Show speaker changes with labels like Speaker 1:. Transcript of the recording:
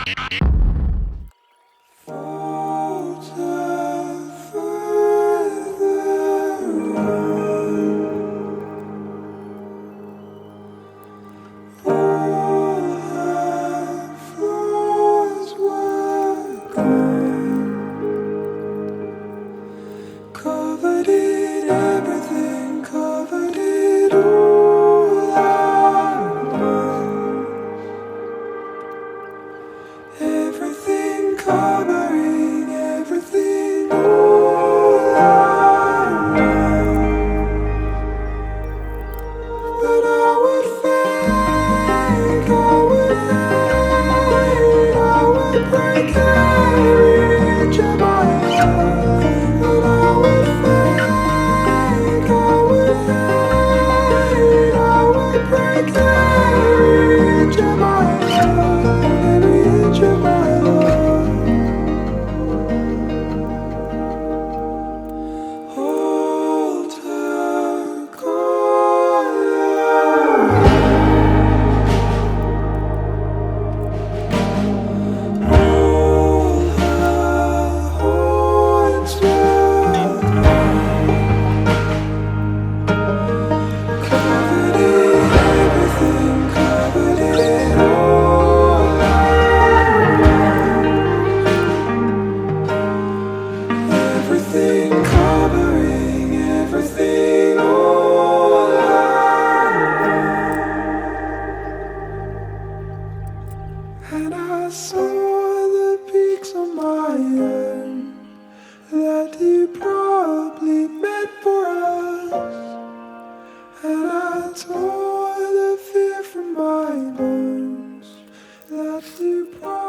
Speaker 1: Covered in everything, covered it all I know. Everything covering everything, all I know. But I would fake, I would hate, I would break every edge of my love. But I would fake, I would hate, I would break every edge of my love, every edge of my love. Hold her collar. Roll her horns wide. Covered in everything, covered in all I know. Everything covering everything, all I know. And I saw the peaks of my own that you probably meant for us. And I tore the fear from my bones that you probably